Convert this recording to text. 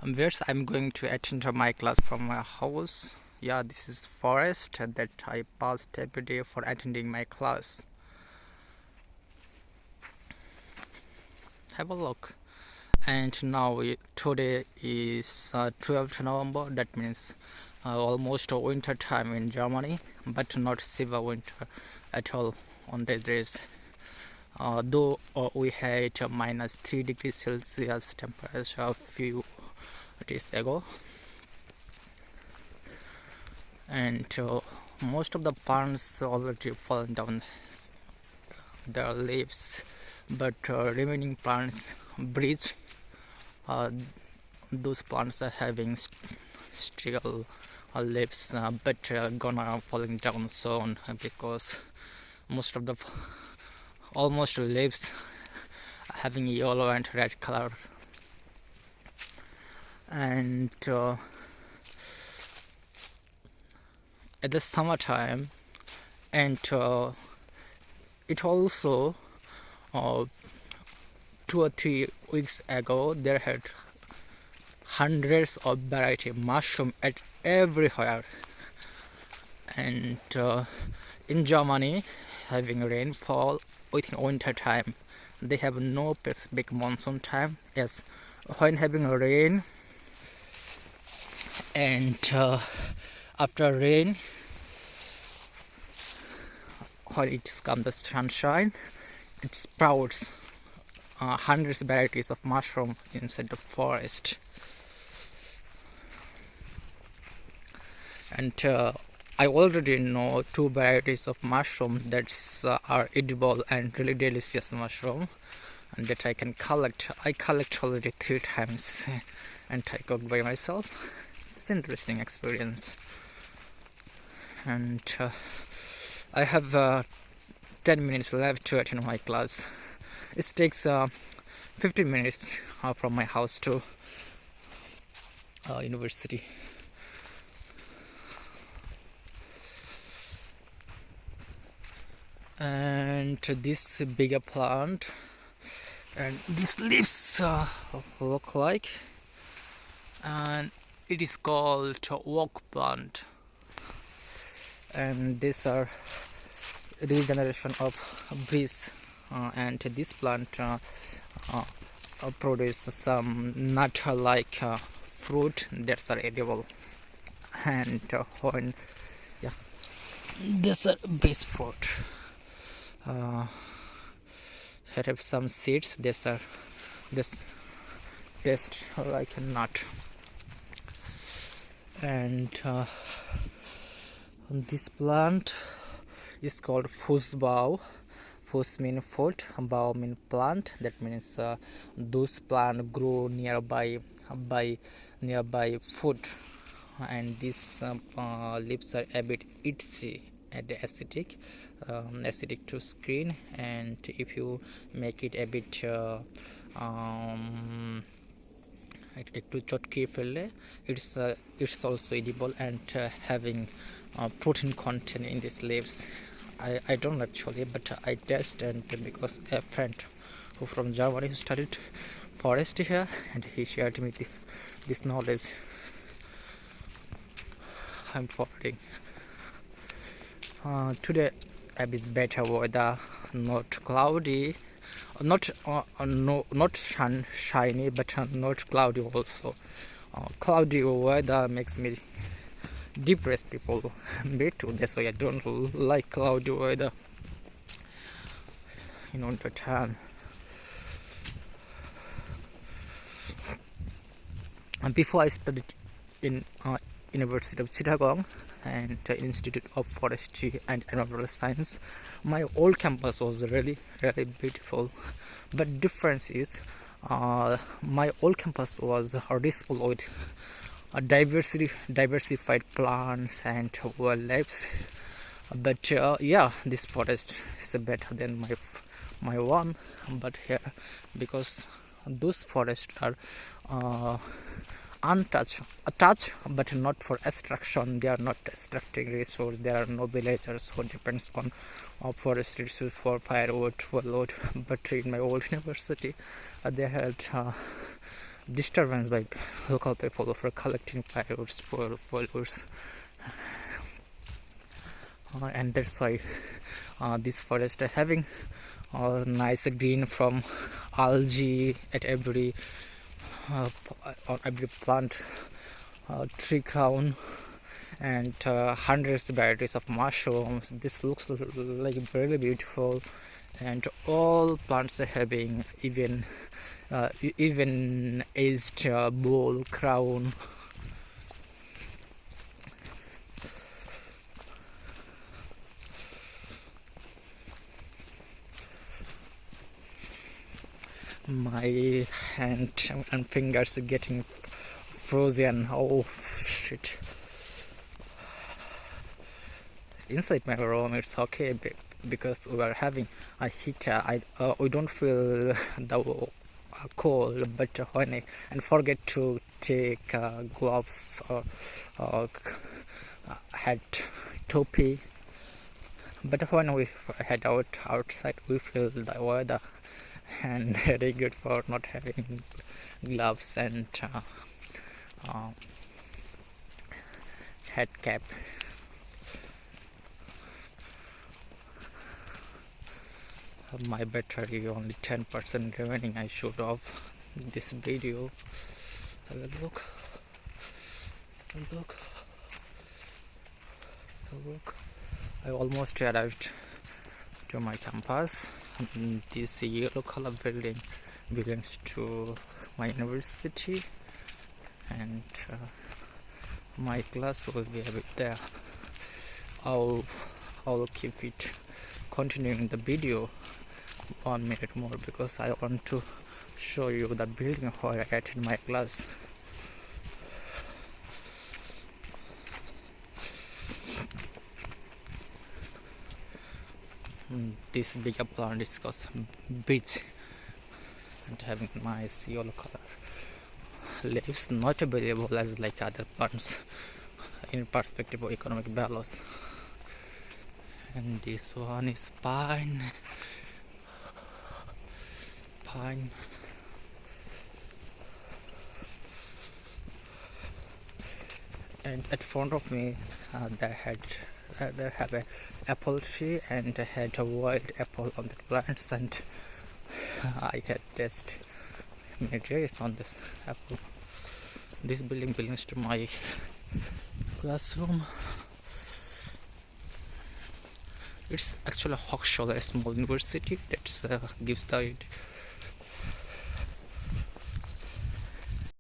Where's I'm going to attend my class from my house. Yeah, this is forest that I passed every day for attending my class. Have a look. And now today is 12th November. That means almost a winter time in Germany, but not severe winter at all on these days. Though we had a minus 3 degrees Celsius temperature a few days ago, and most of the plants already fallen down their leaves, but remaining plants breathe. Uh, those plants are having still leaves, but gonna falling down soon because most of the almost leaves having yellow and red color. And at the summertime, and it also uh, 2 or 3 weeks ago there had hundreds of variety mushroom at everywhere. And in Germany, having rainfall within winter time, they have no specific monsoon time. Yes, when having rain, and after rain, when it comes the sunshine, it sprouts hundreds of varieties of mushroom inside the forest. And I already know 2 varieties of mushroom that are edible and really delicious mushroom, and that I can collect. I collect already 3 times, and I cook by myself. It's an interesting experience. And I have 10 minutes left to attend my class. It takes 15 minutes from my house to university. And this bigger plant, and these leaves look like, and it is called oak plant, and these are regeneration of breeze, and this plant produces some nut like fruit that are edible. And when these are breeze fruit, here have some seeds. These are this taste like a nut. And this plant is called Fußbau. Fuß means foot, Bau means plant. That means those plants grow nearby food, and these leaves are a bit itchy and acidic, to skin. And if you make it a bit একটু চটকিয়ে ফেললে it's also edible and having protein content in these leaves. I don't actually, but I test, and because a friend who from Germany who studied forest here, and he shared me this knowledge. I'm forwarding. Today is better weather, not cloudy, not shiny, but not cloudy also. Cloudy weather makes me depressed people. Me too. That's why I don't like cloudy weather in winter time. And before I studied in University of Chittagong and Institute of Forestry and Environmental Science, my old campus was really beautiful. But difference is my old campus was full with diversified plants and wildlife. But this forest is better than my one. But here, because those forests are attached, but not for extraction. They are not extracting resource. There are no villagers who depends on forest resource for firewood, for wood. But in my old university, they had disturbance by local people for collecting fireworks for followers, and that's why this forest are having nice green from algae at every on every plant tree crown, and hundreds of varieties of mushrooms. This looks like really beautiful, and all plants are having even aged bowl crown. My hand and fingers are getting frozen. Oh shit. Inside my room it's okay because we are having a heater. We don't feel the cold, but when I forget to take gloves or head topi, but when we head outside we feel the weather and very good for not having gloves and head cap. My battery only 10% remaining. I should off this video. Have a look. Have a look. Have a look. I almost arrived to my campus. This yellow color building belongs to my university, and my class will be a bit there. I'll keep it continuing the video 1 minute more because I want to show you the building where I attend my class. This bigger plant is called beech and having nice yellow color leaves, not available as like other plants in perspective of economic balance. And this one is pine. And at front of me there have a apple tree, and I had a wild apple on the plants, and I had tasted many days on this apple. This building belongs to my classroom. It's actually Hochschule, a small university that gives the